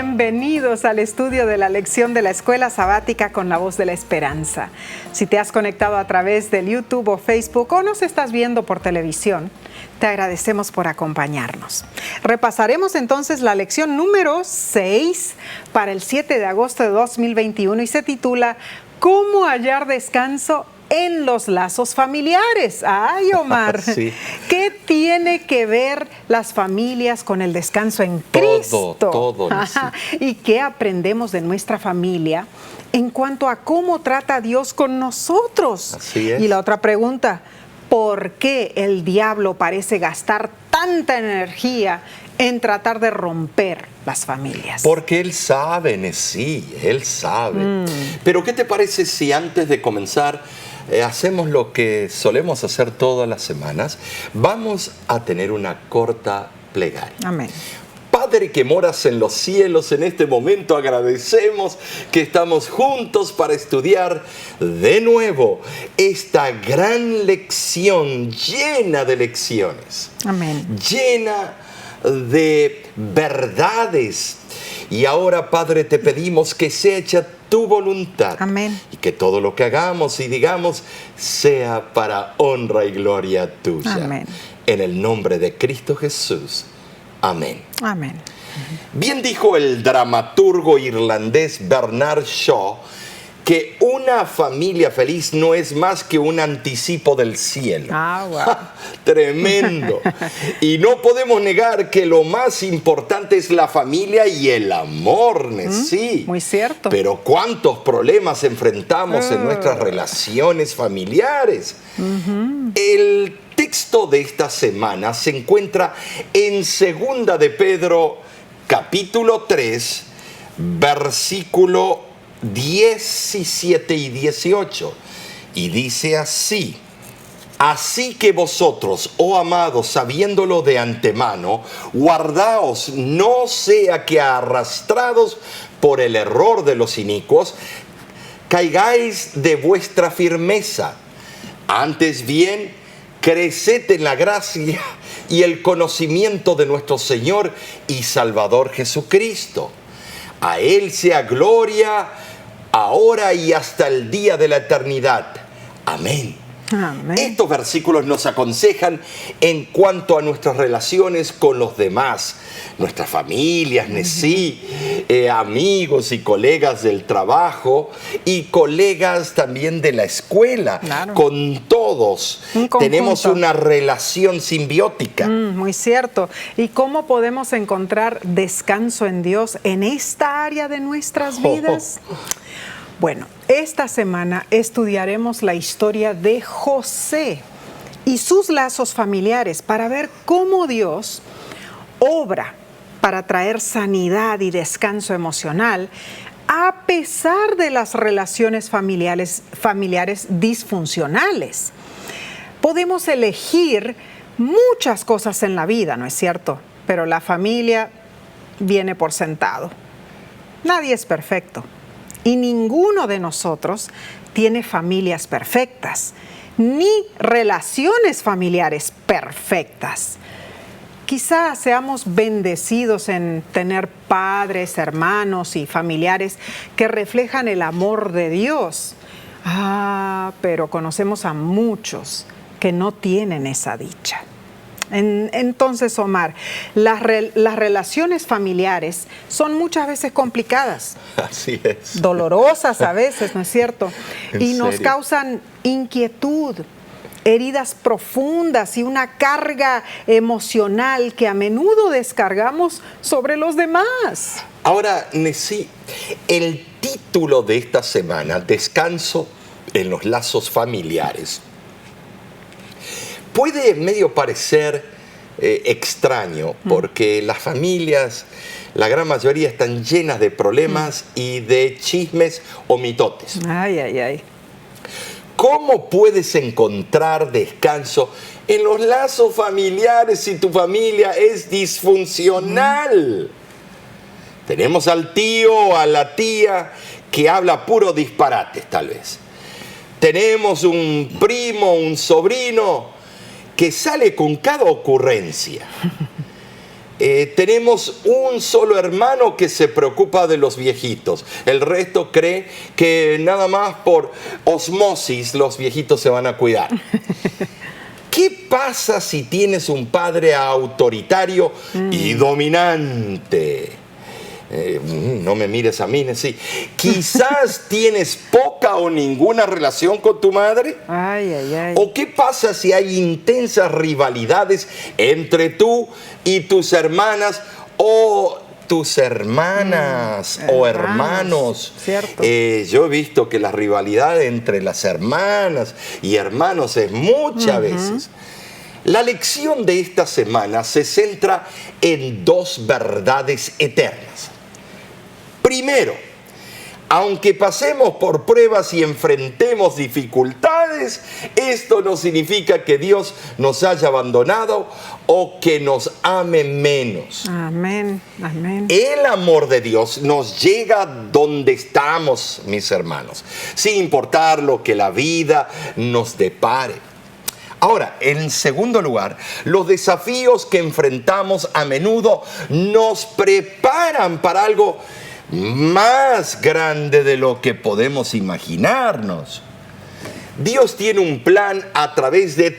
Bienvenidos al estudio de la lección de la Escuela Sabática con la Voz de la Esperanza. Si te has conectado a través del YouTube o Facebook o nos estás viendo por televisión, te agradecemos por acompañarnos. Repasaremos entonces la lección número 6 para el 7 de agosto de 2021 y se titula ¿Cómo hallar descanso en los lazos familiares? Ay, Omar, Sí. ¿Qué tiene que ver las familias con el descanso en Cristo? Todo. ¿Y qué aprendemos de nuestra familia en cuanto a cómo trata Dios con nosotros? Así es. Y la otra pregunta, ¿por qué el diablo parece gastar tanta energía en tratar de romper las familias? Porque Él sabe, sí, Él sabe. Pero ¿qué te parece si antes de comenzar hacemos lo que solemos hacer todas las semanas? Vamos a tener una corta plegaria. Amén. Padre que moras en los cielos, en este momento agradecemos que estamos juntos para estudiar de nuevo esta gran lección llena de lecciones. Amén. Llena de verdades. Y ahora, Padre, te pedimos que sea hecha tu voluntad. Amén. Y que todo lo que hagamos y digamos sea para honra y gloria tuya. Amén. En el nombre de Cristo Jesús. Amén. Amén. Bien dijo el dramaturgo irlandés Bernard Shaw que una familia feliz no es más que un anticipo del cielo. Wow. Tremendo. Y no podemos negar que lo más importante es la familia y el amor, sí. Muy cierto. Pero ¿cuántos problemas enfrentamos en nuestras relaciones familiares? El texto de esta semana se encuentra en 2 de Pedro, capítulo 3, versículo 17 y 18. Y dice así: Así que vosotros, oh amados, sabiéndolo de antemano, guardaos, no sea que arrastrados por el error de los inicuos, caigáis de vuestra firmeza. Antes bien, creced en la gracia y el conocimiento de nuestro Señor y Salvador Jesucristo. A Él sea gloria, ahora y hasta el día de la eternidad. Amén. Amén. Estos versículos nos aconsejan en cuanto a nuestras relaciones con los demás, nuestras familias, amigos y colegas del trabajo y colegas también de la escuela. Claro. Con todos tenemos una relación simbiótica. Muy cierto. ¿Y cómo podemos encontrar descanso en Dios en esta área de nuestras vidas? Bueno, esta semana estudiaremos la historia de José y sus lazos familiares para ver cómo Dios obra para traer sanidad y descanso emocional a pesar de las relaciones familiares disfuncionales. Podemos elegir muchas cosas en la vida, ¿no es cierto? Pero la familia viene por sentado. Nadie es perfecto. Y ninguno de nosotros tiene familias perfectas, ni relaciones familiares perfectas. Quizás seamos bendecidos en tener padres, hermanos y familiares que reflejan el amor de Dios. Pero conocemos a muchos que no tienen esa dicha. Entonces, Omar, las relaciones familiares son muchas veces complicadas. Así es. Dolorosas a veces, ¿no es cierto? Y nos causan inquietud, heridas profundas y una carga emocional que a menudo descargamos sobre los demás. Ahora, Nesí, el título de esta semana, Descanso en los lazos familiares, puede medio parecer extraño porque las familias, la gran mayoría, están llenas de problemas y de chismes o mitotes. Ay. ¿Cómo puedes encontrar descanso en los lazos familiares si tu familia es disfuncional? Tenemos al tío o a la tía que habla puro disparates, tal vez. Tenemos un primo, un sobrino que sale con cada ocurrencia. Tenemos un solo hermano que se preocupa de los viejitos. El resto cree que nada más por osmosis los viejitos se van a cuidar. ¿Qué pasa si tienes un padre autoritario y dominante? No me mires a mí, sí. Quizás tienes poca o ninguna relación con tu madre. Ay, ay, ay. ¿O qué pasa si hay intensas rivalidades entre tú y tus hermanas o tus hermanas o hermanos? Cierto. Yo he visto que la rivalidad entre las hermanas y hermanos es muchas veces. La lección de esta semana se centra en dos verdades eternas. Primero, aunque pasemos por pruebas y enfrentemos dificultades, esto no significa que Dios nos haya abandonado o que nos ame menos. Amén, amén. El amor de Dios nos llega donde estamos, mis hermanos, sin importar lo que la vida nos depare. Ahora, en segundo lugar, los desafíos que enfrentamos a menudo nos preparan para algo más grande de lo que podemos imaginarnos. Dios tiene un plan a través de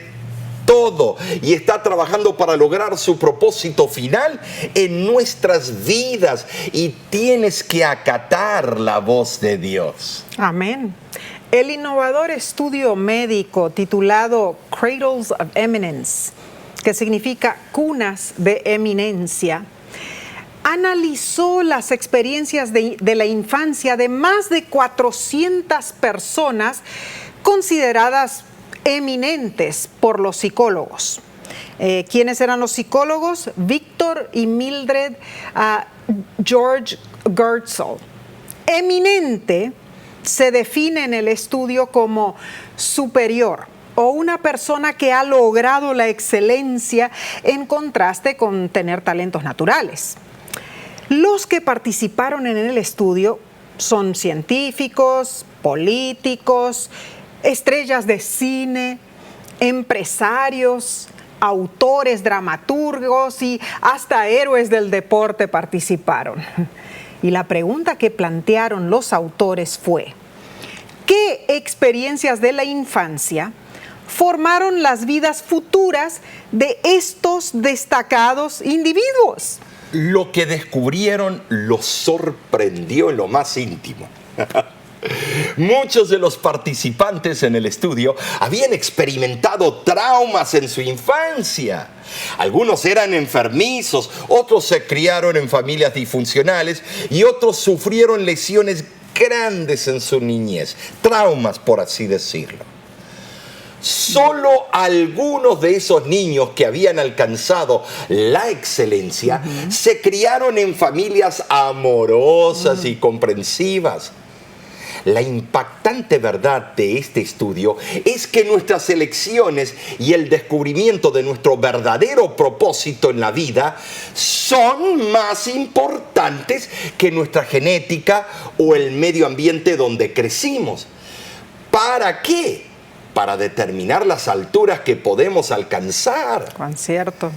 todo y está trabajando para lograr su propósito final en nuestras vidas, y tienes que acatar la voz de Dios. Amén. El innovador estudio médico titulado Cradles of Eminence, que significa cunas de eminencia, analizó las experiencias de la infancia de más de 400 personas consideradas eminentes por los psicólogos. ¿Quiénes eran los psicólogos? Víctor y Mildred George Gertzel. Eminente se define en el estudio como superior o una persona que ha logrado la excelencia, en contraste con tener talentos naturales. Los que participaron en el estudio son científicos, políticos, estrellas de cine, empresarios, autores, dramaturgos y hasta héroes del deporte participaron. Y la pregunta que plantearon los autores fue: ¿qué experiencias de la infancia formaron las vidas futuras de estos destacados individuos? Lo que descubrieron los sorprendió en lo más íntimo. Muchos de los participantes en el estudio habían experimentado traumas en su infancia. Algunos eran enfermizos, otros se criaron en familias disfuncionales y otros sufrieron lesiones grandes en su niñez, traumas, por así decirlo. Solo algunos de esos niños que habían alcanzado la excelencia se criaron en familias amorosas y comprensivas. La impactante verdad de este estudio es que nuestras elecciones y el descubrimiento de nuestro verdadero propósito en la vida son más importantes que nuestra genética o el medio ambiente donde crecimos. ¿Para qué? Para determinar las alturas que podemos alcanzar. Cuán cierto.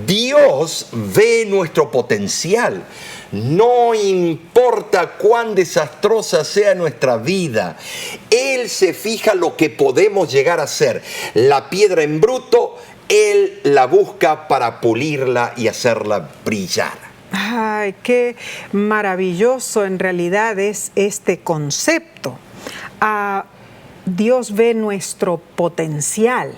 Dios ve nuestro potencial. No importa cuán desastrosa sea nuestra vida, Él se fija lo que podemos llegar a ser. La piedra en bruto, Él la busca para pulirla y hacerla brillar. Ay, qué maravilloso en realidad es este concepto. Dios ve nuestro potencial.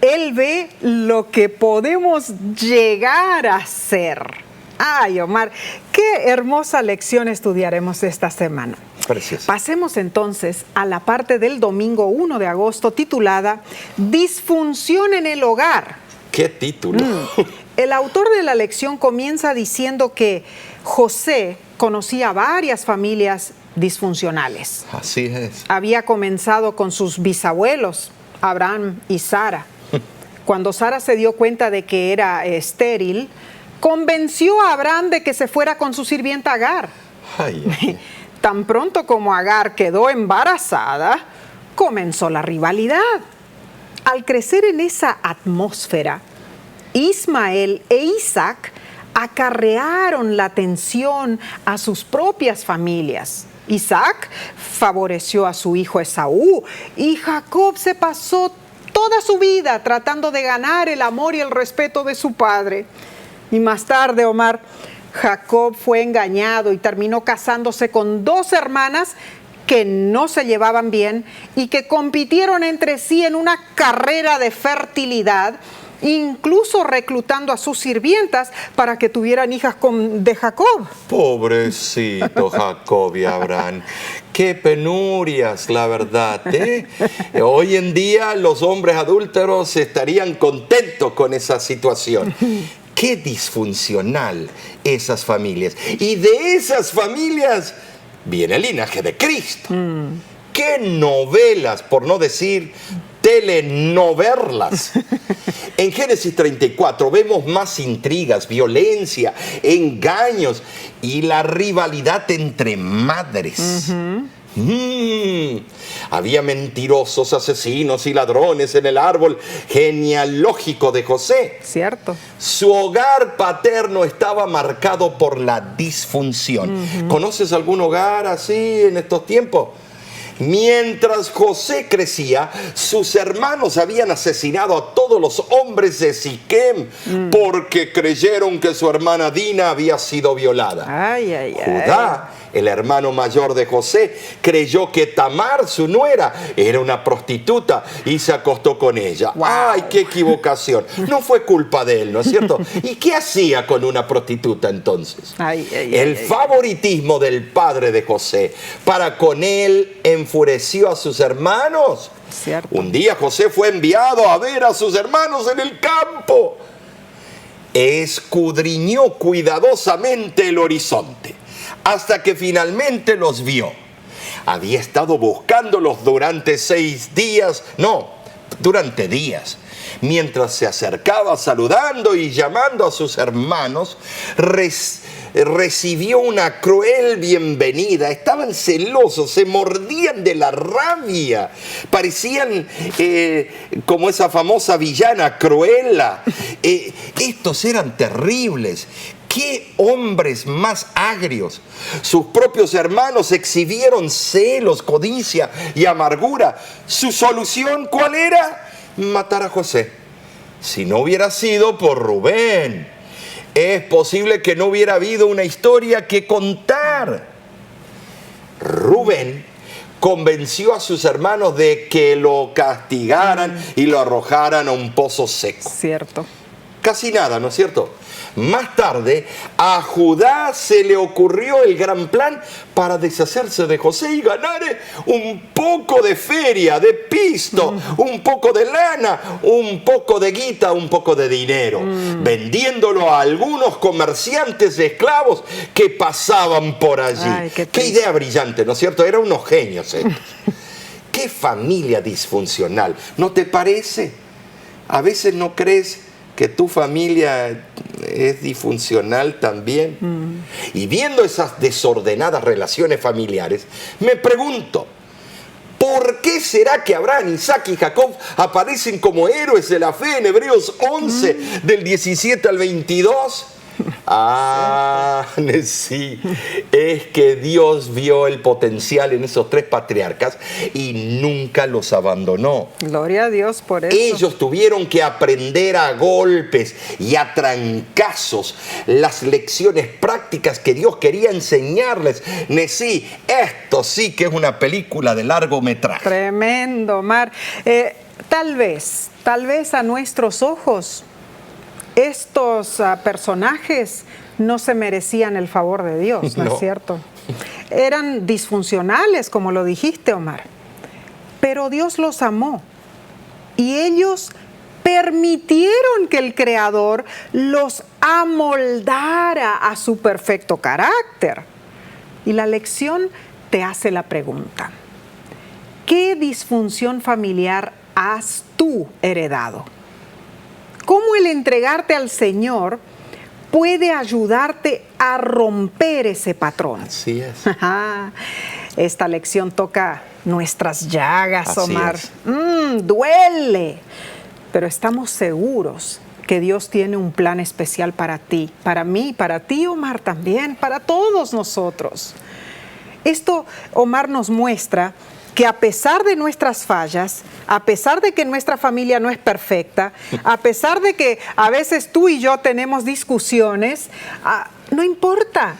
Él ve lo que podemos llegar a ser. Ay, Omar, qué hermosa lección estudiaremos esta semana. Precioso. Pasemos entonces a la parte del domingo 1 de agosto titulada Disfunción en el hogar. ¿Qué título? El autor de la lección comienza diciendo que José conocía varias familias disfuncionales. Así es. Había comenzado con sus bisabuelos, Abraham y Sara. Cuando Sara se dio cuenta de que era estéril, convenció a Abraham de que se fuera con su sirvienta Agar. Ay. Tan pronto como Agar quedó embarazada, comenzó la rivalidad. Al crecer en esa atmósfera, Ismael e Isaac acarrearon la atención a sus propias familias. Isaac favoreció a su hijo Esaú y Jacob se pasó toda su vida tratando de ganar el amor y el respeto de su padre. Y más tarde, Omar, Jacob fue engañado y terminó casándose con 2 hermanas que no se llevaban bien y que compitieron entre sí en una carrera de fertilidad, incluso reclutando a sus sirvientas para que tuvieran hijas de Jacob. Pobrecito Jacob y Abraham. Qué penurias, la verdad, ¿eh? Hoy en día los hombres adúlteros estarían contentos con esa situación. Qué disfuncional esas familias. Y de esas familias viene el linaje de Cristo. Qué novelas, por no decir telenovelas. En Génesis 34 vemos más intrigas, violencia, engaños y la rivalidad entre madres. Había mentirosos, asesinos y ladrones en el árbol genealógico de José. Cierto. Su hogar paterno estaba marcado por la disfunción. ¿Conoces algún hogar así en estos tiempos? Mientras José crecía, sus hermanos habían asesinado a todos los hombres de Siquem porque creyeron que su hermana Dina había sido violada. Ay, ay, ay. Judá, el hermano mayor de José, creyó que Tamar, su nuera, era una prostituta y se acostó con ella. Wow. ¡Ay, qué equivocación! No fue culpa de él, ¿no es cierto? ¿Y qué hacía con una prostituta entonces? El favoritismo del padre de José para con él enfureció a sus hermanos. Cierto. Un día José fue enviado a ver a sus hermanos en el campo. Escudriñó cuidadosamente el horizonte hasta que finalmente los vio. Había estado buscándolos durante 6 días, durante días. Mientras se acercaba saludando y llamando a sus hermanos, recibió una cruel bienvenida. Estaban celosos, se mordían de la rabia. Parecían como esa famosa villana Cruella. Estos eran terribles. ¡Qué hombres más agrios! Sus propios hermanos exhibieron celos, codicia y amargura. ¿Su solución cuál era? Matar a José. Si no hubiera sido por Rubén, es posible que no hubiera habido una historia que contar. Rubén convenció a sus hermanos de que lo castigaran y lo arrojaran a un pozo seco. Cierto. Casi nada, ¿no es cierto? Más tarde, a Judá se le ocurrió el gran plan para deshacerse de José y ganar un poco de feria, de pisto, un poco de lana, un poco de guita, un poco de dinero, vendiéndolo a algunos comerciantes de esclavos que pasaban por allí. Ay, qué idea brillante, ¿no es cierto? Eran unos genios estos. ¡Qué familia disfuncional! ¿No te parece? ¿A veces no crees que tu familia es disfuncional también? Y viendo esas desordenadas relaciones familiares, me pregunto, ¿por qué será que Abraham, Isaac y Jacob aparecen como héroes de la fe en Hebreos 11, del 17 al 22? Sí, es que Dios vio el potencial en esos 3 patriarcas y nunca los abandonó. Gloria a Dios por eso. Ellos tuvieron que aprender a golpes y a trancazos las lecciones prácticas que Dios quería enseñarles. Sí, esto sí que es una película de largometraje. Tremendo, Mar. Tal vez a nuestros ojos estos personajes no se merecían el favor de Dios, ¿no es cierto? Eran disfuncionales, como lo dijiste, Omar. Pero Dios los amó y ellos permitieron que el Creador los amoldara a su perfecto carácter. Y la lección te hace la pregunta: ¿qué disfunción familiar has tú heredado? ¿Cómo el entregarte al Señor puede ayudarte a romper ese patrón? Así es. Esta lección toca nuestras llagas, Así Omar. es. Duele, pero estamos seguros que Dios tiene un plan especial para ti, para mí, para ti, Omar, también, para todos nosotros. Esto, Omar, nos muestra que a pesar de nuestras fallas, a pesar de que nuestra familia no es perfecta, a pesar de que a veces tú y yo tenemos discusiones, no importa.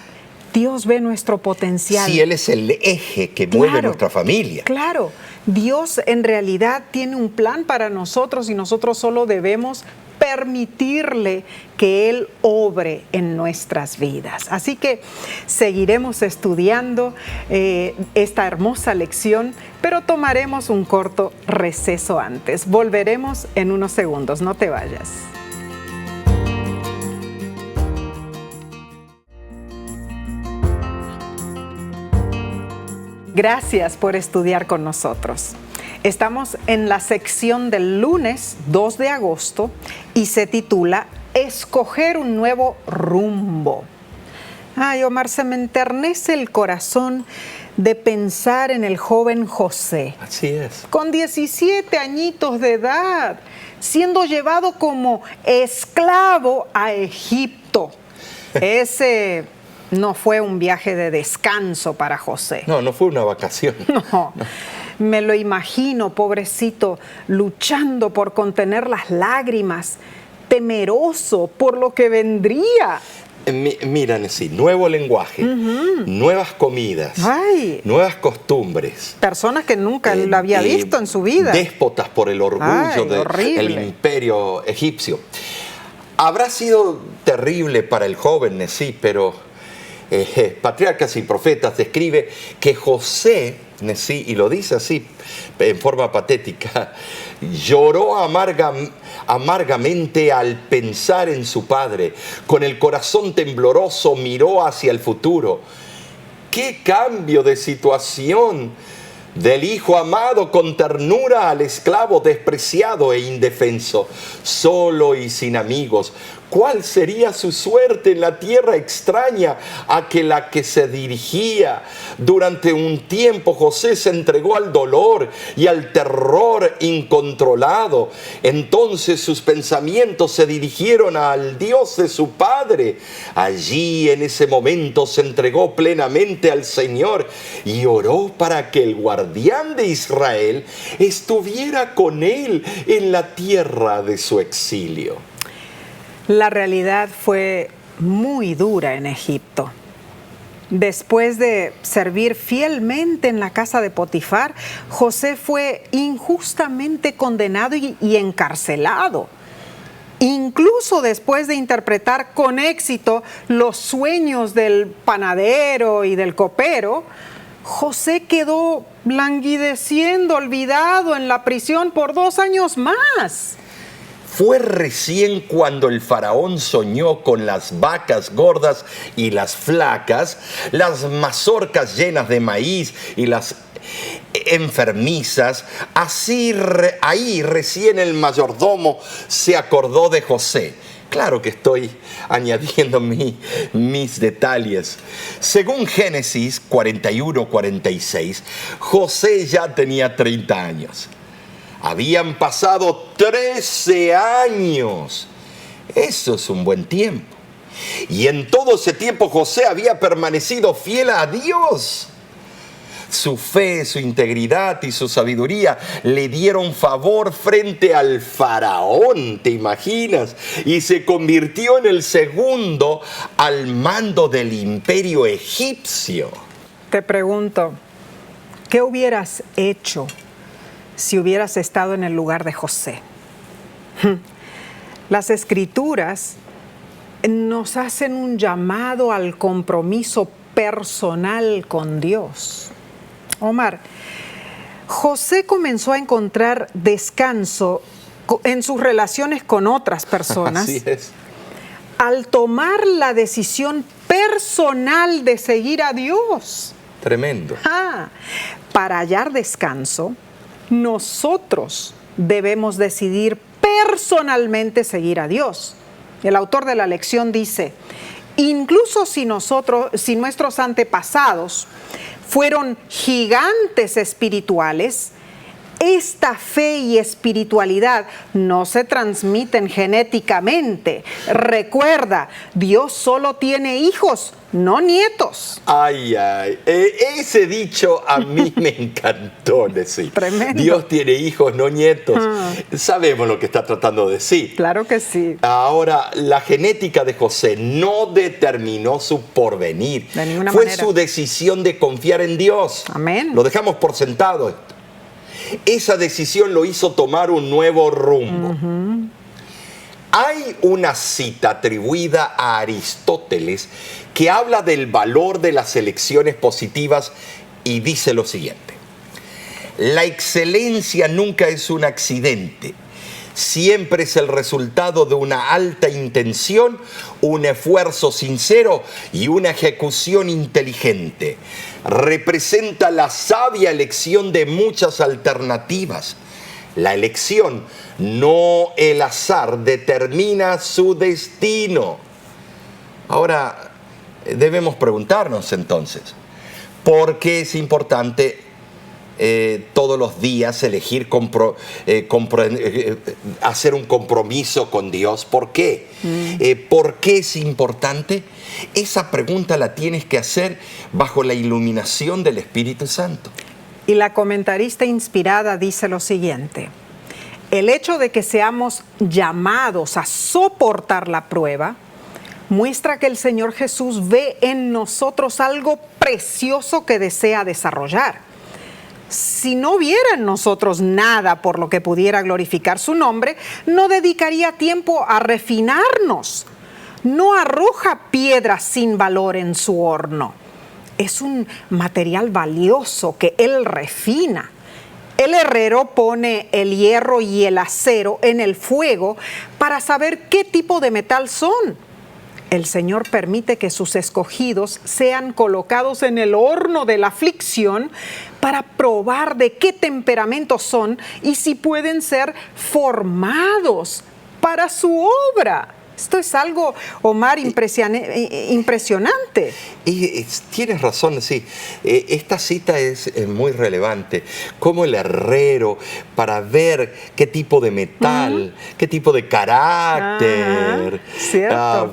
Dios ve nuestro potencial. Si Él es el eje que mueve nuestra familia. Claro, Dios en realidad tiene un plan para nosotros y nosotros solo debemos permitirle que Él obre en nuestras vidas. Así que seguiremos estudiando esta hermosa lección, pero tomaremos un corto receso antes. Volveremos en unos segundos, no te vayas. Gracias por estudiar con nosotros. Estamos en la sección del lunes 2 de agosto y se titula Escoger un nuevo rumbo. Ay, Omar, se me enternece el corazón de pensar en el joven José. Así es. Con 17 añitos de edad, siendo llevado como esclavo a Egipto. Ese no fue un viaje de descanso para José. No fue una vacación. No. Me lo imagino, pobrecito, luchando por contener las lágrimas, temeroso por lo que vendría. Mira, Nessie, nuevo lenguaje, nuevas comidas, nuevas costumbres. Personas que nunca lo había visto en su vida. Déspotas por el orgullo del imperio egipcio. Habrá sido terrible para el joven Nessie, pero Patriarcas y Profetas describe que José, Nessie, y lo dice así en forma patética, lloró amargamente al pensar en su padre. Con el corazón tembloroso miró hacia el futuro. ¡Qué cambio de situación! Del hijo amado con ternura al esclavo despreciado e indefenso, solo y sin amigos. ¿Cuál sería su suerte en la tierra extraña a la que se dirigía? Durante un tiempo José se entregó al dolor y al terror incontrolado. Entonces sus pensamientos se dirigieron al Dios de su padre. Allí en ese momento se entregó plenamente al Señor y oró para que el guardián de Israel estuviera con él en la tierra de su exilio. La realidad fue muy dura en Egipto. Después de servir fielmente en la casa de Potifar, José fue injustamente condenado y encarcelado. Incluso después de interpretar con éxito los sueños del panadero y del copero, José quedó languideciendo, olvidado en la prisión por 2 años más. Fue recién cuando el faraón soñó con las vacas gordas y las flacas, las mazorcas llenas de maíz y las enfermizas. Ahí recién el mayordomo se acordó de José. Claro que estoy añadiendo mis detalles. Según Génesis 41-46, José ya tenía 30 años. Habían pasado 13 años. Eso es un buen tiempo. Y en todo ese tiempo José había permanecido fiel a Dios. Su fe, su integridad y su sabiduría le dieron favor frente al faraón, ¿te imaginas? Y se convirtió en el segundo al mando del imperio egipcio. Te pregunto, ¿qué hubieras hecho si hubieras estado en el lugar de José? Las Escrituras nos hacen un llamado al compromiso personal con Dios. Omar, José comenzó a encontrar descanso en sus relaciones con otras personas. Así es. Al tomar la decisión personal de seguir a Dios. Tremendo. Para hallar descanso, nosotros debemos decidir personalmente seguir a Dios. El autor de la lección dice, incluso si nuestros antepasados fueron gigantes espirituales, Esta fe y espiritualidad no se transmiten genéticamente. Recuerda, Dios solo tiene hijos, no nietos. Ay, ay, ese dicho a mí me encantó decir. Tremendo. Dios tiene hijos, no nietos. Sabemos lo que está tratando de decir. Claro que sí. Ahora, la genética de José no determinó su porvenir. De ninguna Fue manera. su decisión de confiar en Dios. Amén. Lo dejamos por sentado esto. Esa decisión lo hizo tomar un nuevo rumbo. Hay una cita atribuida a Aristóteles que habla del valor de las elecciones positivas y dice lo siguiente: la excelencia nunca es un accidente, siempre es el resultado de una alta intención, un esfuerzo sincero y una ejecución inteligente. Representa la sabia elección de muchas alternativas. La elección, no el azar, determina su destino. Ahora, debemos preguntarnos entonces, ¿por qué es importante todos los días elegir hacer un compromiso con Dios? ¿Por qué? ¿Por qué es importante? Esa pregunta la tienes que hacer bajo la iluminación del Espíritu Santo. Y la comentarista inspirada dice lo siguiente: el hecho de que seamos llamados a soportar la prueba muestra que el Señor Jesús ve en nosotros algo precioso que desea desarrollar. Si no viera en nosotros nada por lo que pudiera glorificar su nombre, no dedicaría tiempo a refinarnos. No arroja piedras sin valor en su horno. Es un material valioso que Él refina. El herrero pone el hierro y el acero en el fuego para saber qué tipo de metal son. El Señor permite que sus escogidos sean colocados en el horno de la aflicción para probar de qué temperamento son y si pueden ser formados para su obra. Esto es algo, Omar, impresionante. Y tienes razón, sí. Esta cita es muy relevante. Como el herrero, para ver qué tipo de metal, qué tipo de carácter,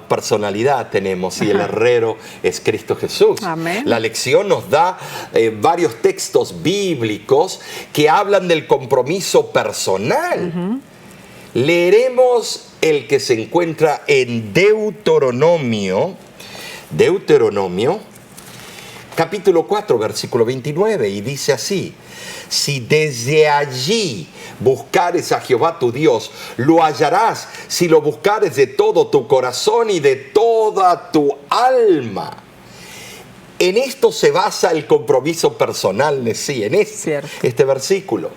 personalidad tenemos. Y el herrero es Cristo Jesús. Amén. La lección nos da varios textos bíblicos que hablan del compromiso personal. Leeremos el que se encuentra en Deuteronomio, capítulo 4, versículo 29, y dice así: si desde allí buscares a Jehová tu Dios, lo hallarás si lo buscares de todo tu corazón y de toda tu alma. En esto se basa el compromiso personal, sí, en este versículo.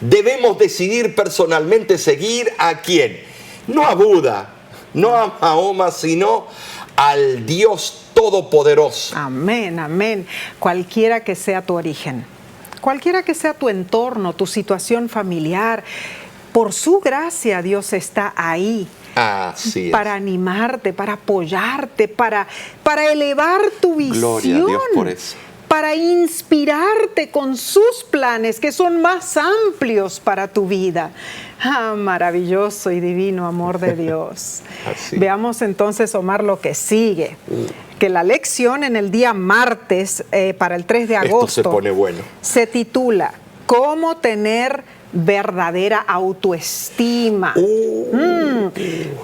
Debemos decidir personalmente seguir ¿a quién? No a Buda, no a Mahoma, sino al Dios Todopoderoso. Amén, amén. Cualquiera que sea tu origen, cualquiera que sea tu entorno, tu situación familiar, por su gracia Dios está ahí. Así es. Para animarte, para apoyarte, para elevar tu visión. Gloria a Dios por eso. Para inspirarte con sus planes que son más amplios para tu vida. Ah, maravilloso y divino amor de Dios. Veamos entonces, Omar, lo que sigue. Que la lección en el día martes, para el 3 de agosto, esto se pone bueno. Se titula ¿Cómo tener verdadera autoestima?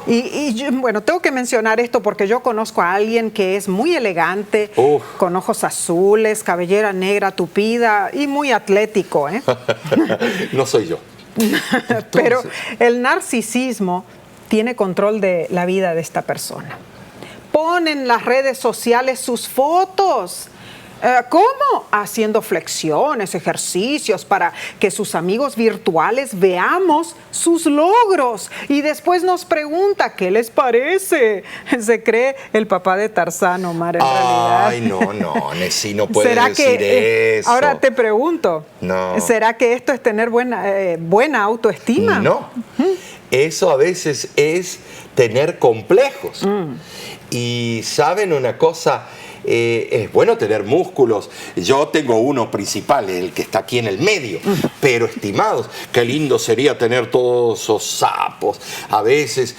Y yo, bueno, tengo que mencionar esto porque yo conozco a alguien que es muy elegante, con ojos azules, cabellera negra tupida y muy atlético, ¿eh? No soy yo. Pero el narcisismo tiene control de la vida de esta persona. Pone en las redes sociales sus fotos. ¿Cómo? Haciendo flexiones, ejercicios para que sus amigos virtuales veamos sus logros. Y después nos pregunta, ¿qué les parece? Se cree el papá de Tarzán, Omar, en realidad. Ay, no, Nessie, no puedes decir eso. Ahora te pregunto, no. ¿será que esto es tener buena autoestima? No, eso a veces es tener complejos. Y ¿saben una cosa? es bueno tener músculos. Yo tengo uno principal, el que está aquí en el medio. Pero, estimados, qué lindo sería tener todos esos sapos. A veces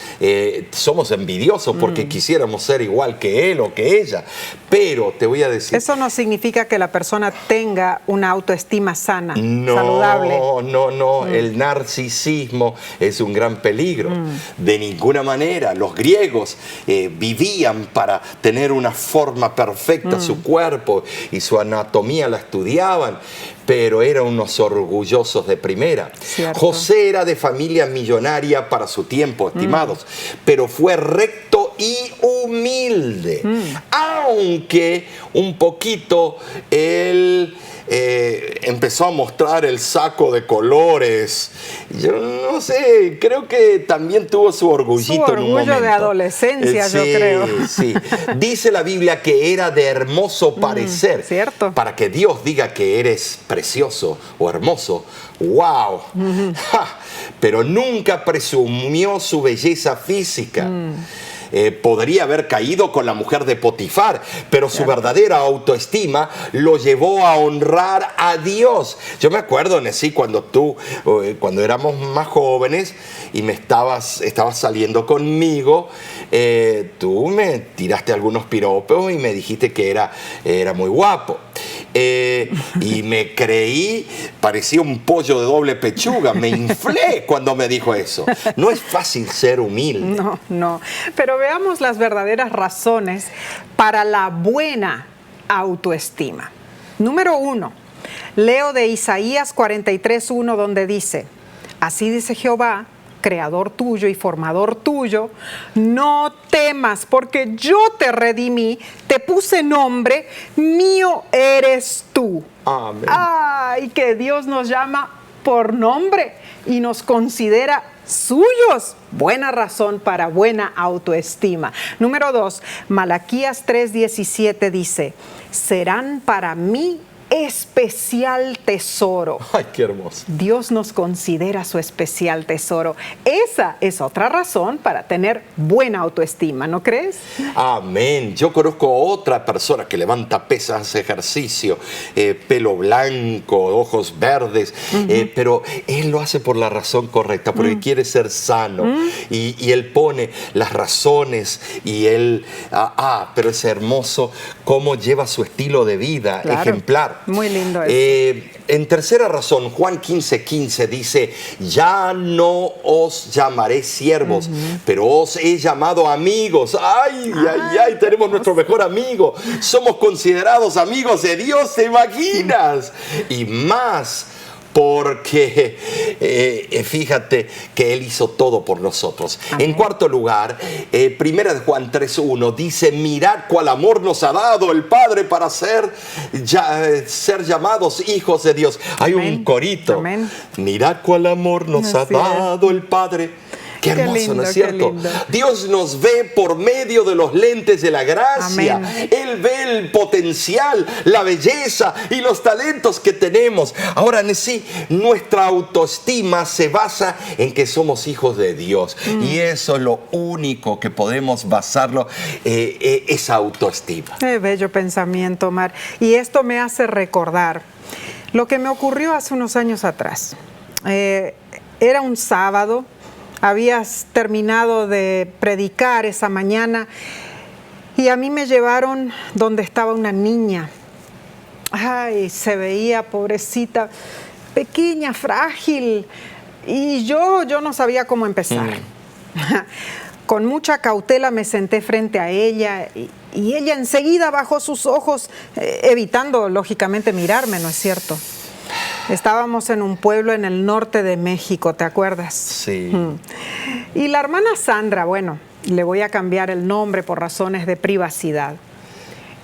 somos envidiosos porque quisiéramos ser igual que él o que ella. Pero te voy a decir... Eso no significa que la persona tenga una autoestima sana, no, saludable. No. El narcisismo es un gran peligro. De ninguna manera. Los griegos vivían para tener una forma perfecta, su cuerpo y su anatomía la estudiaban, pero eran unos orgullosos de primera. Cierto. José era de familia millonaria para su tiempo, estimados, pero fue recto y humilde. Aunque un poquito él empezó a mostrar el saco de colores. Yo no sé, creo que también tuvo su orgullito en un momento. Su orgullo de adolescencia, yo creo. Sí, dice la Biblia que era de hermoso parecer. Cierto. Para que Dios diga que eres precioso o hermoso, ¡wow! Pero nunca presumió su belleza física. Podría haber caído con la mujer de Potifar, pero su verdadera autoestima lo llevó a honrar a Dios. Yo me acuerdo, Nesí, cuando éramos más jóvenes y estabas saliendo conmigo, tú me tiraste algunos piropos y me dijiste que era muy guapo. Y me creí, parecía un pollo de doble pechuga, me inflé cuando me dijo eso. No es fácil ser humilde. No, pero veamos las verdaderas razones para la buena autoestima. Número 1, leo de Isaías 43:1, donde dice: así dice Jehová, creador tuyo y formador tuyo, no temas, porque yo te redimí, te puse nombre, mío eres tú. Amén. Ay, que Dios nos llama por nombre y nos considera suyos. Buena razón para buena autoestima. Número 2, Malaquías 3:17 dice: serán para mí especial tesoro. Ay, qué hermoso. Dios nos considera su especial tesoro. Esa es otra razón para tener buena autoestima, ¿no crees? Amén. Yo conozco a otra persona que levanta pesas, hace ejercicio, pelo blanco, ojos verdes, pero él lo hace por la razón correcta, porque quiere ser sano. Y él pone las razones y él, pero es hermoso cómo lleva su estilo de vida, claro, ejemplar. Muy lindo eso. En tercera razón, Juan 15:15 dice: ya no os llamaré siervos, pero os he llamado amigos. Ay, tenemos nuestro mejor amigo. Somos considerados amigos de Dios, ¿te imaginas? Y más, porque fíjate que Él hizo todo por nosotros. Amén. En cuarto lugar, primera de Juan 3:1 dice: mirad cuál amor nos ha dado el Padre para ser llamados hijos de Dios. Hay un corito. Amén. Mirad cuál amor nos ha dado el Padre. Qué hermoso, lindo, ¿no es cierto? Dios nos ve por medio de los lentes de la gracia. Amén. Él ve el potencial, la belleza y los talentos que tenemos. Ahora, Nesí, nuestra autoestima se basa en que somos hijos de Dios. Y eso es lo único que podemos basarlo, esa autoestima. Qué bello pensamiento, Omar. Y esto me hace recordar lo que me ocurrió hace unos años atrás. Era un sábado. Habías terminado de predicar esa mañana y a mí me llevaron donde estaba una niña. Ay, se veía, pobrecita, pequeña, frágil, y yo no sabía cómo empezar. Con mucha cautela me senté frente a ella y ella enseguida bajó sus ojos, evitando lógicamente mirarme, ¿no es cierto? Estábamos en un pueblo en el norte de México, ¿te acuerdas? Sí. Y la hermana Sandra, bueno, le voy a cambiar el nombre por razones de privacidad.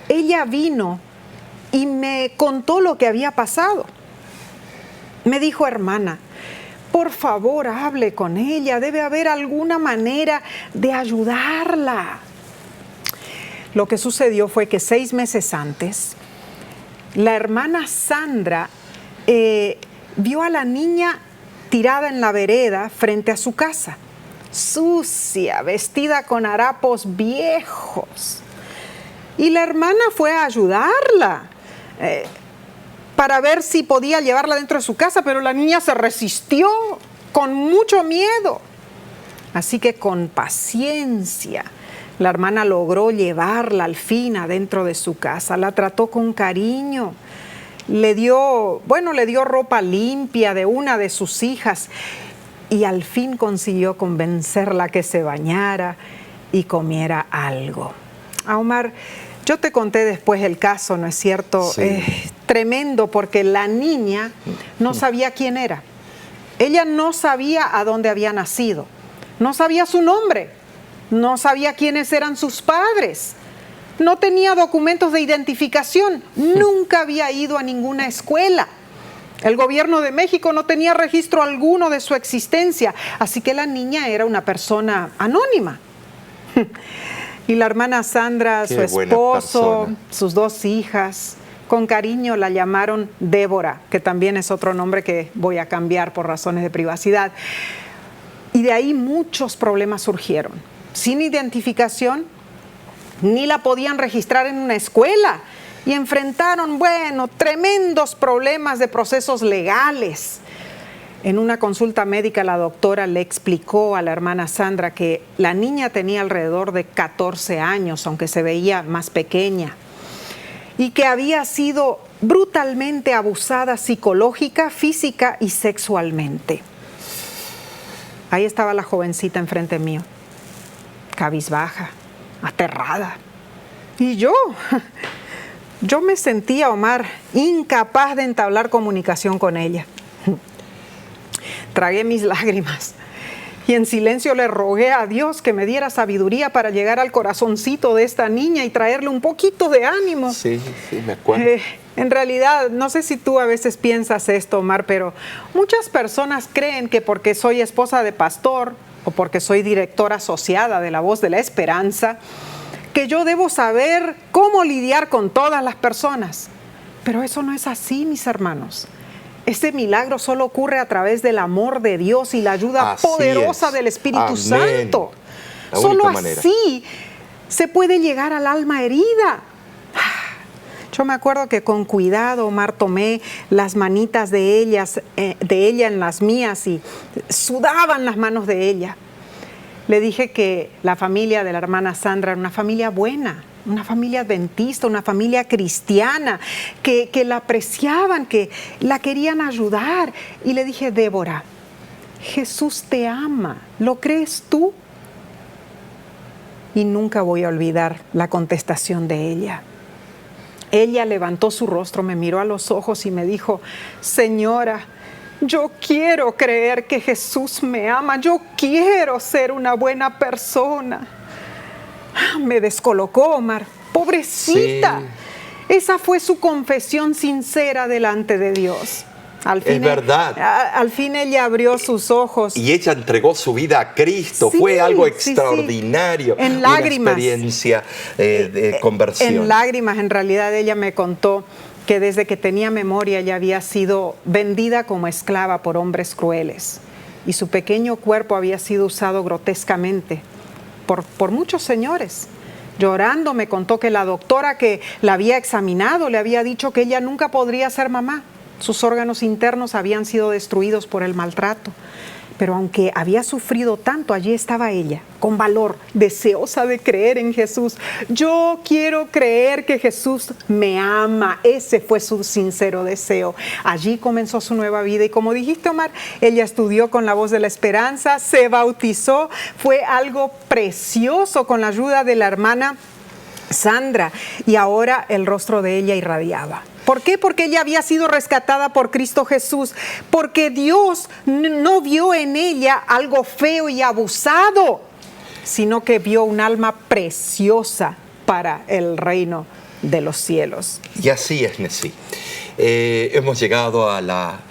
Ella vino y me contó lo que había pasado. Me dijo: hermana, por favor, hable con ella, debe haber alguna manera de ayudarla. Lo que sucedió fue que 6 meses antes, la hermana Sandra vio a la niña tirada en la vereda frente a su casa, sucia, vestida con harapos viejos. Y la hermana fue a ayudarla para ver si podía llevarla dentro de su casa, pero la niña se resistió con mucho miedo. Así que con paciencia, la hermana logró llevarla al fin adentro de su casa. La trató con cariño. Le dio ropa limpia de una de sus hijas y al fin consiguió convencerla que se bañara y comiera algo. Omar, yo te conté después el caso, ¿no es cierto? Sí. Tremendo, porque la niña no sabía quién era. Ella no sabía a dónde había nacido, no sabía su nombre, no sabía quiénes eran sus padres, no tenía documentos de identificación, nunca había ido a ninguna escuela. El gobierno de México no tenía registro alguno de su existencia, así que la niña era una persona anónima. Y la hermana Sandra, su esposo, sus 2 hijas, con cariño la llamaron Débora, que también es otro nombre que voy a cambiar por razones de privacidad. Y de ahí muchos problemas surgieron. Sin identificación, ni la podían registrar en una escuela. Y enfrentaron, tremendos problemas de procesos legales. En una consulta médica, la doctora le explicó a la hermana Sandra que la niña tenía alrededor de 14 años, aunque se veía más pequeña, y que había sido brutalmente abusada psicológica, física y sexualmente. Ahí estaba la jovencita enfrente mío, cabizbaja, aterrada. Y yo me sentía, Omar, incapaz de entablar comunicación con ella. Tragué mis lágrimas y en silencio le rogué a Dios que me diera sabiduría para llegar al corazoncito de esta niña y traerle un poquito de ánimo. Sí, me acuerdo. En realidad, no sé si tú a veces piensas esto, Omar, pero muchas personas creen que porque soy esposa de pastor o porque soy directora asociada de La Voz de la Esperanza, que yo debo saber cómo lidiar con todas las personas. Pero eso no es así, mis hermanos. Este milagro solo ocurre a través del amor de Dios y la ayuda poderosa del Espíritu Santo. Solo así se puede llegar al alma herida. Yo me acuerdo que con cuidado, Omar, tomé las manitas de ella en las mías y sudaban las manos de ella. Le dije que la familia de la hermana Sandra era una familia buena, una familia adventista, una familia cristiana, que la apreciaban, que la querían ayudar. Y le dije, Débora, Jesús te ama, ¿lo crees tú? Y nunca voy a olvidar la contestación de ella. Ella levantó su rostro, me miró a los ojos y me dijo, Señora, yo quiero creer que Jesús me ama, yo quiero ser una buena persona. Me descolocó, Omar, pobrecita. Sí. Esa fue su confesión sincera delante de Dios. Al fin, es verdad. Al fin ella abrió sus ojos. Y ella entregó su vida a Cristo. Sí, fue algo extraordinario. En lágrimas. Una experiencia de conversión. En lágrimas, en realidad ella me contó que desde que tenía memoria ella había sido vendida como esclava por hombres crueles. Y su pequeño cuerpo había sido usado grotescamente por muchos señores. Llorando me contó que la doctora que la había examinado le había dicho que ella nunca podría ser mamá. Sus órganos internos habían sido destruidos por el maltrato. Pero aunque había sufrido tanto, allí estaba ella, con valor, deseosa de creer en Jesús. Yo quiero creer que Jesús me ama. Ese fue su sincero deseo. Allí comenzó su nueva vida y como dijiste, Omar, ella estudió con La Voz de la Esperanza, se bautizó. Fue algo precioso con la ayuda de la hermana Sandra y ahora el rostro de ella irradiaba. ¿Por qué? Porque ella había sido rescatada por Cristo Jesús, porque Dios no vio en ella algo feo y abusado, sino que vio un alma preciosa para el reino de los cielos. Y así es, Nessie. Hemos llegado a la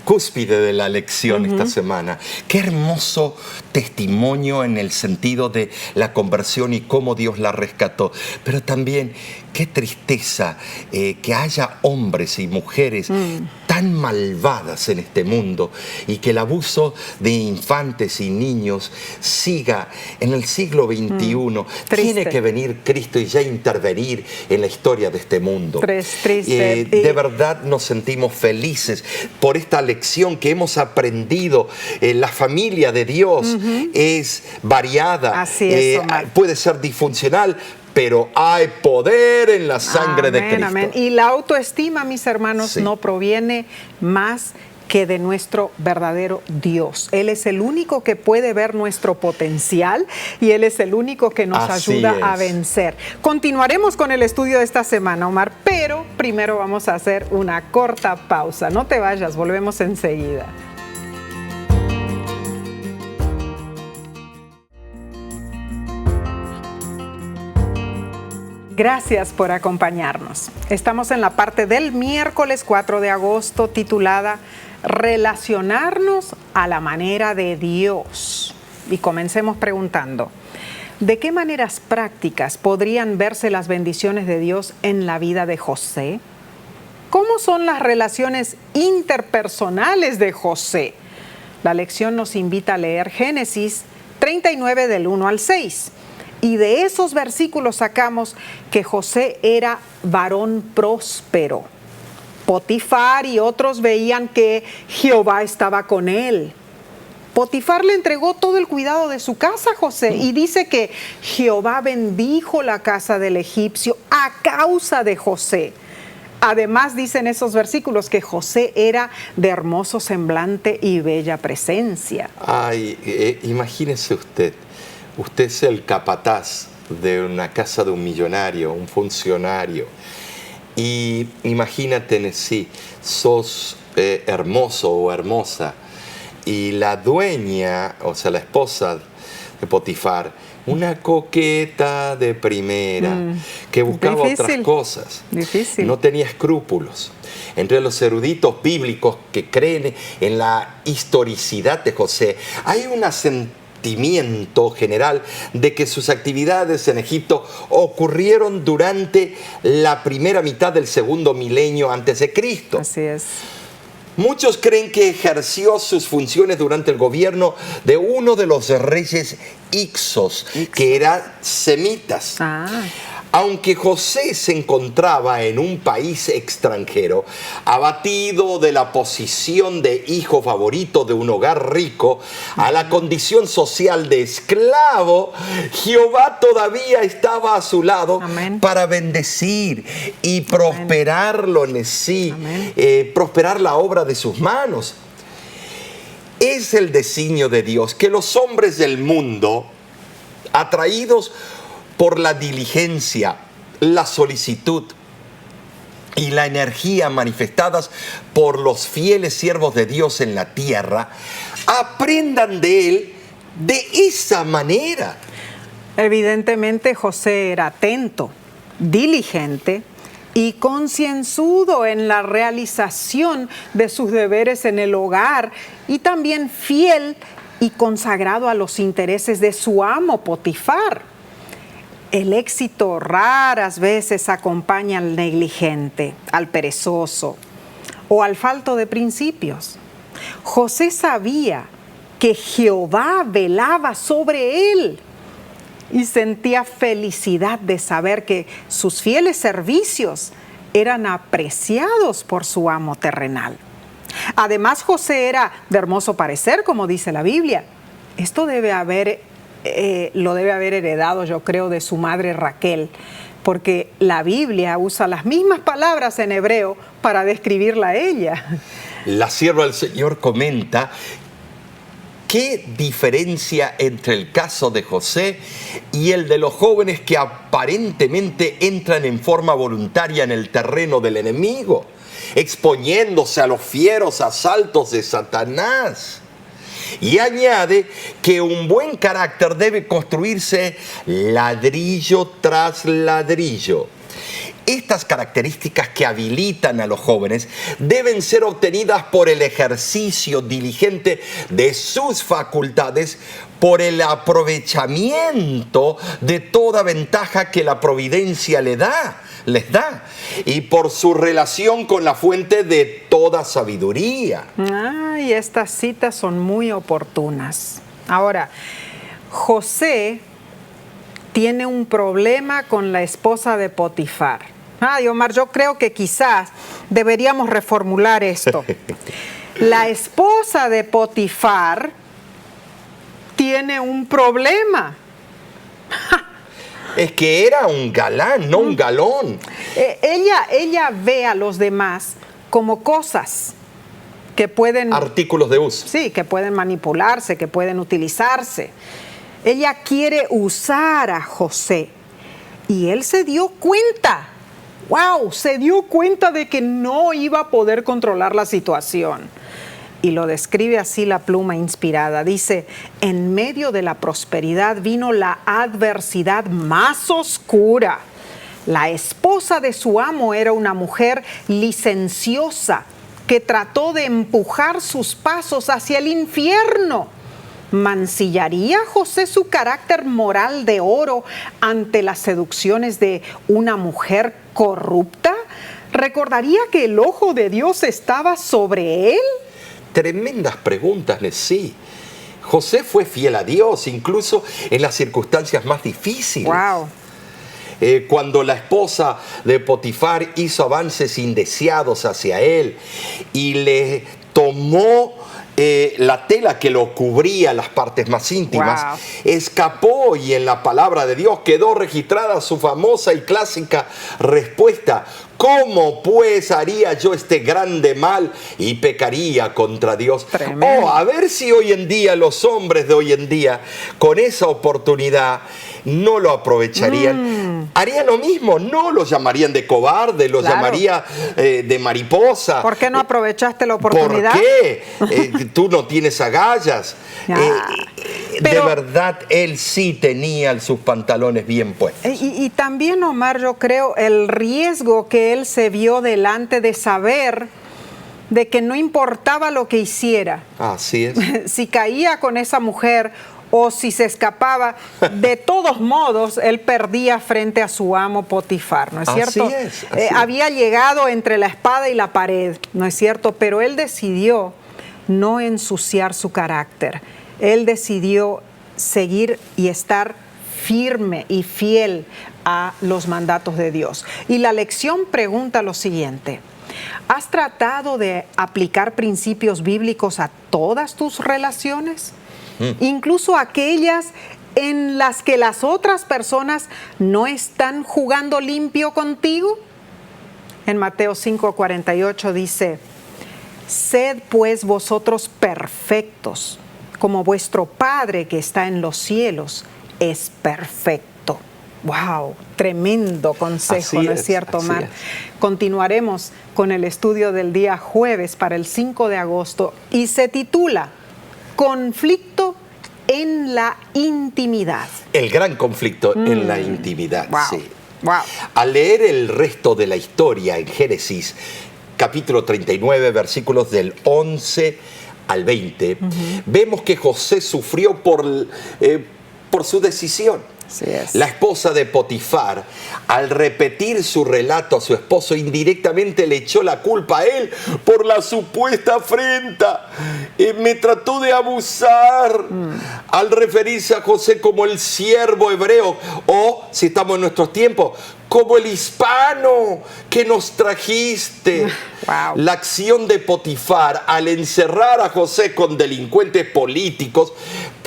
cúspide de la lección esta semana. Qué hermoso testimonio en el sentido de la conversión y cómo Dios la rescató. Pero también qué tristeza que haya hombres y mujeres tan tan malvadas en este mundo y que el abuso de infantes y niños siga en el siglo XXI. Tiene que venir Cristo y ya intervenir en la historia de este mundo. Triste. De verdad nos sentimos felices por esta lección que hemos aprendido. La familia de Dios es variada, Así es, Omar. puede ser disfuncional, pero hay poder en la sangre de Cristo. Amén. Y la autoestima, mis hermanos, Sí. no proviene más que de nuestro verdadero Dios. Él es el único que puede ver nuestro potencial y Él es el único que nos Así ayuda es. a vencer. Continuaremos con el estudio de esta semana, Omar, pero primero vamos a hacer una corta pausa. No te vayas, volvemos enseguida. Gracias por acompañarnos. Estamos en la parte del miércoles 4 de agosto titulada Relacionarnos a la manera de Dios. Y comencemos preguntando, ¿de qué maneras prácticas podrían verse las bendiciones de Dios en la vida de José? ¿Cómo son las relaciones interpersonales de José? La lección nos invita a leer Génesis 39 del 1 al 6. Y de esos versículos sacamos que José era varón próspero. Potifar y otros veían que Jehová estaba con él. Potifar le entregó todo el cuidado de su casa a José y dice que Jehová bendijo la casa del egipcio a causa de José. Además dicen esos versículos que José era de hermoso semblante y bella presencia. Ay, imagínese usted es el capataz de una casa de un millonario, un funcionario. Y imagínate, sí, sos hermoso o hermosa. Y la dueña, o sea, la esposa de Potifar, una coqueta de primera, que buscaba otras cosas. Difícil. No tenía escrúpulos. Entre los eruditos bíblicos que creen en la historicidad de José, hay una sentimiento general de que sus actividades en Egipto ocurrieron durante la primera mitad del segundo milenio antes de Cristo. Así es. Muchos creen que ejerció sus funciones durante el gobierno de uno de los reyes Ixos, que era semitas. Aunque José se encontraba en un país extranjero, abatido de la posición de hijo favorito de un hogar rico a la condición social de esclavo, Jehová todavía estaba a su lado. Amén. Para bendecir y prosperarlo en sí, prosperar la obra de sus manos. Es el designio de Dios que los hombres del mundo, atraídos por la diligencia, la solicitud y la energía manifestadas por los fieles siervos de Dios en la tierra, aprendan de Él de esa manera. Evidentemente José era atento, diligente y concienzudo en la realización de sus deberes en el hogar y también fiel y consagrado a los intereses de su amo Potifar. El éxito raras veces acompaña al negligente, al perezoso o al falto de principios. José sabía que Jehová velaba sobre él y sentía felicidad de saber que sus fieles servicios eran apreciados por su amo terrenal. Además, José era de hermoso parecer, como dice la Biblia. Esto lo debe haber heredado, yo creo, de su madre Raquel, porque la Biblia usa las mismas palabras en hebreo para describirla a ella. La sierva del Señor comenta: ¿qué diferencia entre el caso de José y el de los jóvenes que aparentemente entran en forma voluntaria en el terreno del enemigo, exponiéndose a los fieros asaltos de Satanás? Y añade que un buen carácter debe construirse ladrillo tras ladrillo. estas características que habilitan a los jóvenes deben ser obtenidas por el ejercicio diligente de sus facultades, por el aprovechamiento de toda ventaja que la providencia les da, y por su relación con la fuente de toda sabiduría. Y estas citas son muy oportunas. Ahora, José tiene un problema con la esposa de Potifar. Omar, yo creo que quizás deberíamos reformular esto. La esposa de Potifar tiene un problema. Es que era un galán, no un galón. Ella ve a los demás como cosas que pueden... Artículos de uso. Sí, que pueden manipularse, que pueden utilizarse. Ella quiere usar a José y él se dio cuenta. Se dio cuenta de que no iba a poder controlar la situación. Y lo describe así la pluma inspirada. Dice, en medio de la prosperidad vino la adversidad más oscura. La esposa de su amo era una mujer licenciosa que trató de empujar sus pasos hacia el infierno. ¿Mancillaría José su carácter moral de oro ante las seducciones de una mujer corrupta? ¿Recordaría que el ojo de Dios estaba sobre él? Tremendas preguntas, sí. José fue fiel a Dios, incluso en las circunstancias más difíciles. Cuando la esposa de Potifar hizo avances indeseados hacia él y le tomó la tela que lo cubría las partes más íntimas, escapó, y en la palabra de Dios quedó registrada su famosa y clásica respuesta: ¿cómo pues haría yo este grande mal y pecaría contra Dios? A ver si hoy en día los hombres de hoy en día con esa oportunidad no lo aprovecharían. Harían lo mismo, no lo llamarían de cobarde, lo llamaría de mariposa. ¿Por qué no aprovechaste la oportunidad? ¿Por qué? Tú no tienes agallas. De verdad, él sí tenía sus pantalones bien puestos. Y también, Omar, yo creo el riesgo que él se vio delante de saber de que no importaba lo que hiciera. Así es. Si caía con esa mujer o si se escapaba, de todos modos, él perdía frente a su amo Potifar, ¿no es cierto? Así es. Había llegado entre la espada y la pared, ¿no es cierto? Pero él decidió no ensuciar su carácter. Él decidió seguir y estar firme y fiel a los mandatos de Dios. Y la lección pregunta lo siguiente: ¿has tratado de aplicar principios bíblicos a todas tus relaciones? Incluso aquellas en las que las otras personas no están jugando limpio contigo. En Mateo 5:48 dice: sed pues vosotros perfectos, como vuestro Padre que está en los cielos es perfecto. Tremendo consejo, ¿no es cierto, Omar? Continuaremos con el estudio del día jueves para el 5 de agosto y se titula Conflicto en la intimidad. El gran conflicto en la intimidad, sí. Al leer el resto de la historia en Génesis, capítulo 39, versículos del 11 al 20, vemos que José sufrió por su decisión. La esposa de Potifar, al repetir su relato a su esposo, indirectamente le echó la culpa a él por la supuesta afrenta. Me trató de abusar. Al referirse a José como el siervo hebreo, o, si estamos en nuestros tiempos, como el hispano que nos trajiste. La acción de Potifar al encerrar a José con delincuentes políticos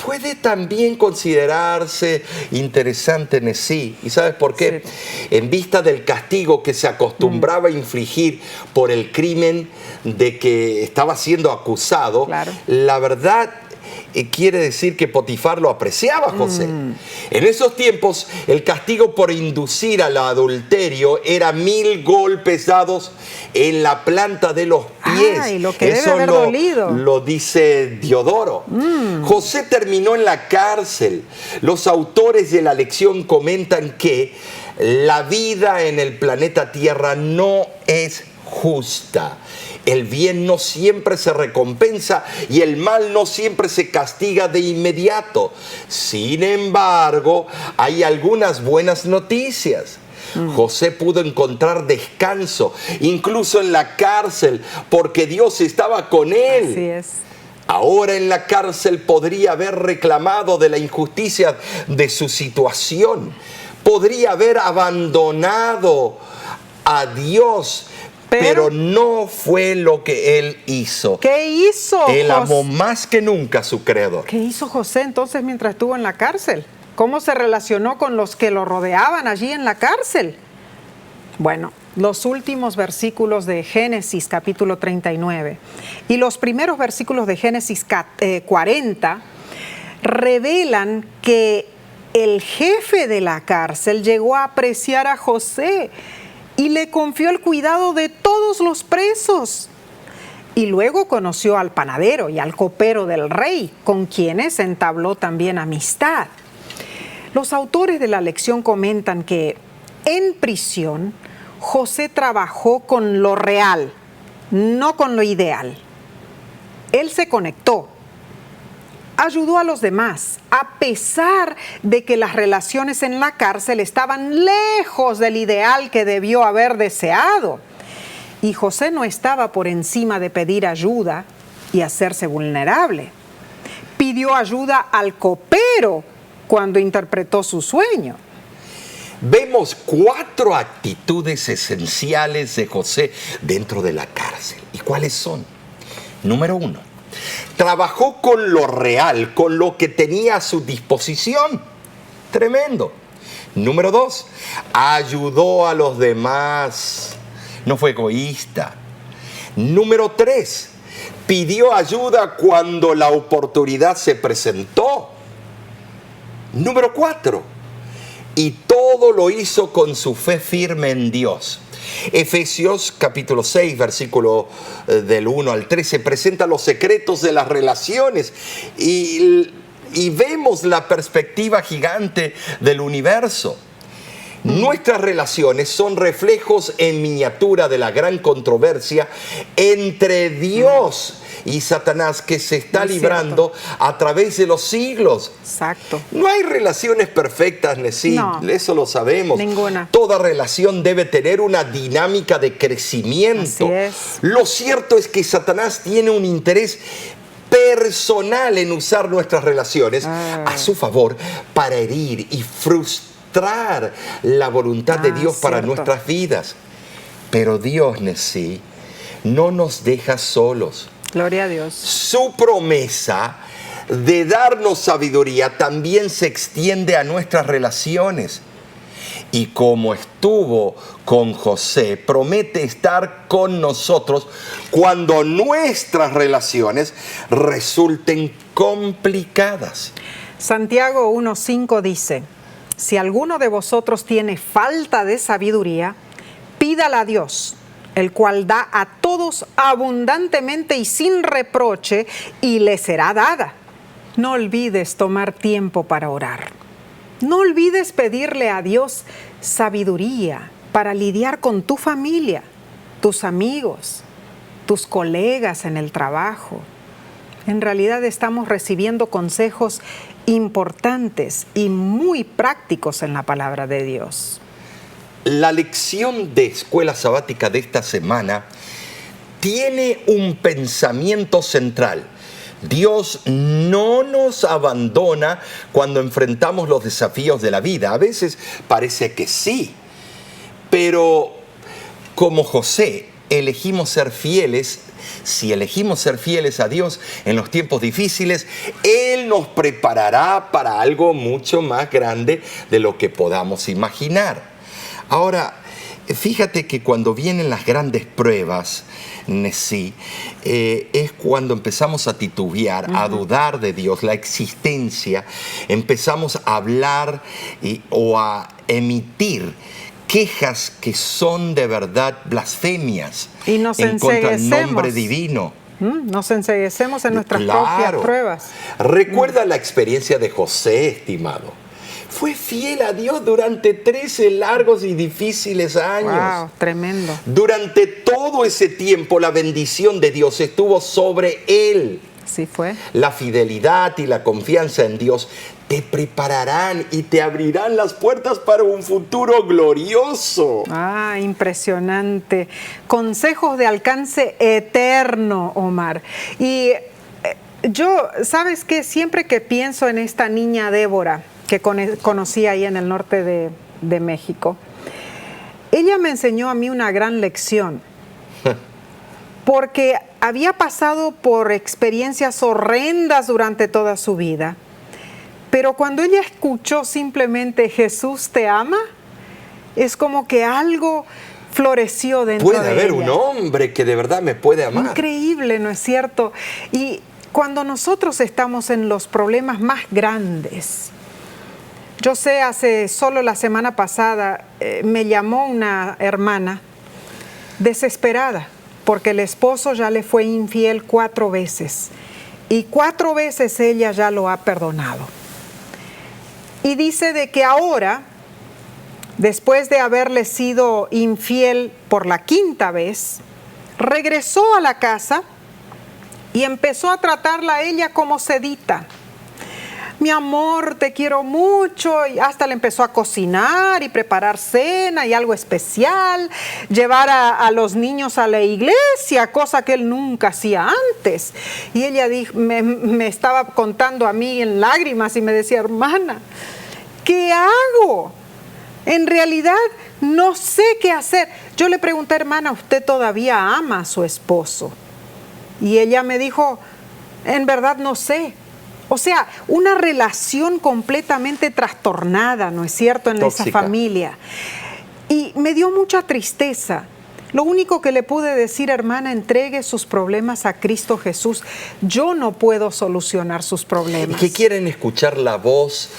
puede también considerarse interesante en sí. ¿Y sabes por qué? En vista del castigo que se acostumbraba a infligir por el crimen de que estaba siendo acusado, la verdad quiere decir que Potifar lo apreciaba a José. En esos tiempos, el castigo por inducir al adulterio era 1000 golpes dados en la planta de los pies. Lo que debe haber dolido. Lo dice Diodoro. José terminó en la cárcel. Los autores de la lección comentan que La vida en el planeta Tierra no es justa. El bien no siempre se recompensa y el mal no siempre se castiga de inmediato. Sin embargo, hay algunas buenas noticias. José pudo encontrar descanso, incluso en la cárcel, porque Dios estaba con él. Así es. Ahora en la cárcel podría haber reclamado de la injusticia de su situación. Podría haber abandonado a Dios, pero no fue lo que él hizo. ¿Qué hizo? Él amó más que nunca a su Creador. ¿Qué hizo José entonces mientras estuvo en la cárcel? ¿Cómo se relacionó con los que lo rodeaban allí en la cárcel? Bueno, los últimos versículos de Génesis capítulo 39 y los primeros versículos de Génesis 40 revelan que el jefe de la cárcel llegó a apreciar a José y le confió el cuidado de todos los presos. Y luego conoció al panadero y al copero del rey, con quienes entabló también amistad. Los autores de la lección comentan que en prisión José trabajó con lo real, no con lo ideal. Él se conectó, ayudó a los demás, a pesar de que las relaciones en la cárcel estaban lejos del ideal que debió haber deseado. Y José no estaba por encima de pedir ayuda y hacerse vulnerable. Pidió ayuda al copero cuando interpretó su sueño. Vemos 4 actitudes esenciales de José dentro de la cárcel. ¿Y cuáles son? Número 1. Trabajó con lo real, con lo que tenía a su disposición. Tremendo. Número 2. Ayudó a los demás. No fue egoísta. Número 3. Pidió ayuda cuando la oportunidad se presentó. Número 4. Y todo lo hizo con su fe firme en Dios. Efesios capítulo 6, versículo del 1 al 13, presenta los secretos de las relaciones y vemos la perspectiva gigante del universo. Nuestras relaciones son reflejos en miniatura de la gran controversia entre Dios y Satanás que se está librando a través de los siglos. Exacto. No hay relaciones perfectas, Nessie, No, eso lo sabemos. ninguna. Toda relación debe tener una dinámica de crecimiento. Así es. Lo cierto es que Satanás tiene un interés personal en usar nuestras relaciones a su favor para herir y frustrar la voluntad de Dios para nuestras vidas. Pero Dios, Nessie, no nos deja solos. Gloria a Dios. Su promesa de darnos sabiduría también se extiende a nuestras relaciones. Y como estuvo con José, promete estar con nosotros cuando nuestras relaciones resulten complicadas. Santiago 1:5 dice: si alguno de vosotros tiene falta de sabiduría, pídala a Dios, el cual da a todos abundantemente y sin reproche, y le será dada. No olvides tomar tiempo para orar. No olvides pedirle a Dios sabiduría para lidiar con tu familia, tus amigos, tus colegas en el trabajo. En realidad estamos recibiendo consejos importantes y muy prácticos en la palabra de Dios. La lección de escuela sabática de esta semana tiene un pensamiento central. Dios no nos abandona cuando enfrentamos los desafíos de la vida. A veces parece que sí, pero como José elegimos ser fieles. Si elegimos ser fieles a Dios en los tiempos difíciles, Él nos preparará para algo mucho más grande de lo que podamos imaginar. Ahora, fíjate que cuando vienen las grandes pruebas, Nessie, es cuando empezamos a titubear, a dudar de Dios, la existencia, empezamos a hablar o a emitir quejas que son de verdad blasfemias y nos en contra del nombre divino. Nos enceguecemos en nuestras propias pruebas. Recuerda la experiencia de José, estimado. fue fiel a Dios durante 13 largos y difíciles años. Wow, tremendo. Durante todo ese tiempo la bendición de Dios estuvo sobre él. Sí fue. La fidelidad y la confianza en Dios te prepararán y te abrirán las puertas para un futuro glorioso. Ah, impresionante. Consejos de alcance eterno, Omar. Y yo, ¿sabes qué? Siempre que pienso en esta niña Débora, que conocí ahí en el norte de México, ella me enseñó a mí una gran lección. Porque había pasado por experiencias horrendas durante toda su vida. Pero cuando ella escuchó simplemente Jesús te ama, es como que algo floreció dentro de ella. Puede haber un hombre que de verdad me puede amar. Increíble, ¿no es cierto? Y cuando nosotros estamos en los problemas más grandes, yo sé, hace solo la semana pasada me llamó una hermana desesperada porque el esposo ya le fue infiel 4 veces y 4 veces ella ya lo ha perdonado. Y dice de que ahora, después de haberle sido infiel por la 5ª vez, regresó a la casa y empezó a tratarla a ella como sedita. Mi amor, te quiero mucho, y hasta le empezó a cocinar y preparar cena y algo especial, llevar a los niños a la iglesia, cosa que él nunca hacía antes. Y ella me estaba contando a mí en lágrimas y me decía, hermana, ¿qué hago? En realidad no sé qué hacer. Yo le pregunté, hermana, ¿usted todavía ama a su esposo? Y ella me dijo, en verdad no sé. O sea, una relación completamente trastornada, ¿no es cierto?, en Tóxica. esa familia. Y me dio mucha tristeza. Lo único que le pude decir, hermana, entregue sus problemas a Cristo Jesús. Yo no puedo solucionar sus problemas. Y que quieren escuchar la voz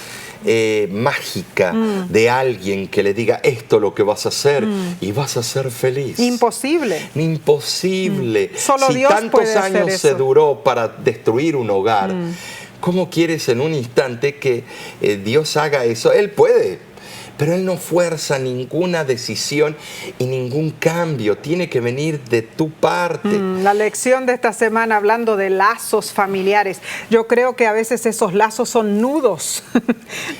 mágica de alguien que le diga esto es lo que vas a hacer y vas a ser feliz. Imposible. Imposible. Solo Si Dios tantos puede hacer años eso. se duró para destruir un hogar, ¿cómo quieres en un instante que Dios haga eso? Él puede, pero Él no fuerza ninguna decisión y ningún cambio. Tiene que venir de tu parte. La lección de esta semana hablando de lazos familiares. Yo creo que a veces esos lazos son nudos.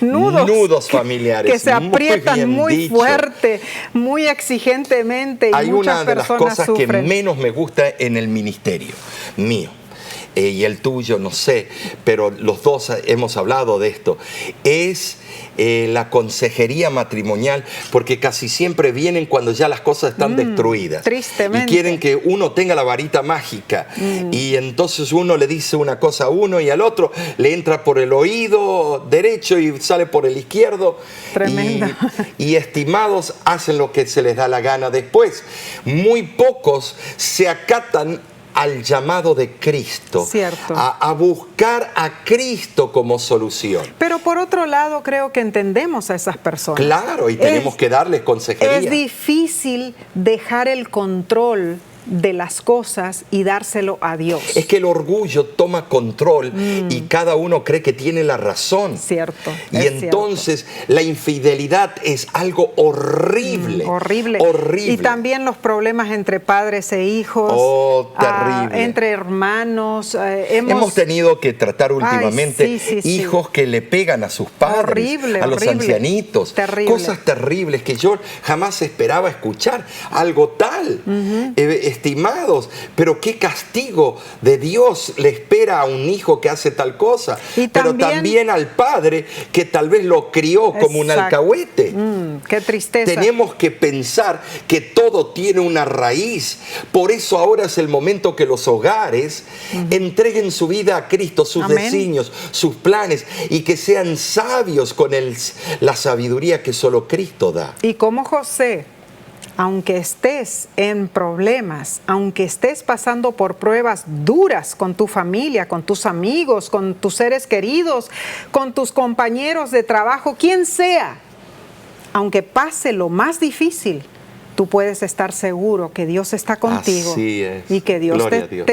Nudos familiares. Que se aprietan muy fuerte, muy exigentemente. Y hay muchas una de las personas cosas que sufren. menos me gusta en el ministerio mío. Y el tuyo, no sé, pero los dos hemos hablado de esto, es la consejería matrimonial, porque casi siempre vienen cuando ya las cosas están destruidas. Tristemente. Y quieren que uno tenga la varita mágica. Y entonces uno le dice una cosa a uno y al otro le entra por el oído derecho y sale por el izquierdo. Tremendo. Y estimados, hacen lo que se les da la gana después. Muy pocos se acatan al llamado de Cristo, Cierto. a buscar a Cristo como solución. Pero por otro lado, creo que entendemos a esas personas. Claro, y tenemos que darles consejería. Es difícil dejar el control de las cosas y dárselo a Dios. Es que el orgullo toma control y cada uno cree que tiene la razón. Cierto. Y entonces la infidelidad es algo horrible. Horrible. Horrible. Y también los problemas entre padres e hijos. Oh, terrible. Entre hermanos. Hemos tenido que tratar últimamente sí. hijos que le pegan a sus padres, Horrible, a los horrible. ancianitos. Terrible. Cosas terribles que yo jamás esperaba escuchar. Algo tal. Estimados, pero qué castigo de Dios le espera a un hijo que hace tal cosa. Y pero también al padre que tal vez lo crió como un alcahuete. Qué tristeza. Tenemos que pensar que todo tiene una raíz. Por eso ahora es el momento que los hogares entreguen su vida a Cristo, sus Amén. designios, sus planes, y que sean sabios con la sabiduría que solo Cristo da. Y como José, aunque estés en problemas, aunque estés pasando por pruebas duras con tu familia, con tus amigos, con tus seres queridos, con tus compañeros de trabajo, quien sea, aunque pase lo más difícil, tú puedes estar seguro que Dios está contigo. Así es. Y que Dios Gloria a Dios.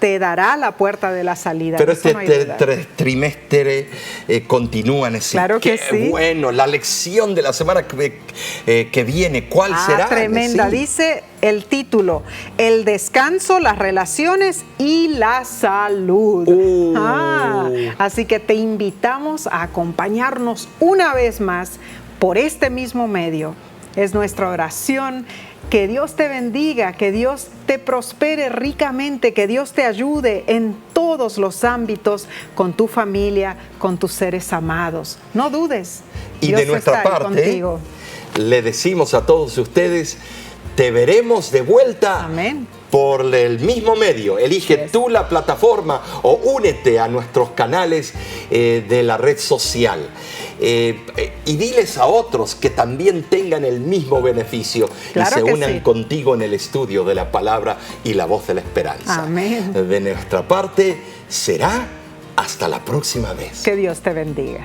te dará la puerta de la salida. Pero Eso no hay duda. trimestre continúa, Nessie. Claro que Qué sí. bueno, la lección de la semana que viene, ¿cuál será? Tremenda. Nessie? Dice el título: el descanso, las relaciones y la salud. Así que te invitamos a acompañarnos una vez más por este mismo medio. Es nuestra oración. Que Dios te bendiga, que Dios te prospere ricamente, que Dios te ayude en todos los ámbitos con tu familia, con tus seres amados. No dudes. Y Dios de nuestra está ahí parte, contigo. le decimos a todos ustedes, te veremos de vuelta. Amén. Por el mismo medio. Elige tú la plataforma o únete a nuestros canales de la red social. Y diles a otros que también tengan el mismo beneficio Claro y se que unan sí. contigo en el estudio de la palabra y la voz de la esperanza. Amén. De nuestra parte será hasta la próxima vez. Que Dios te bendiga.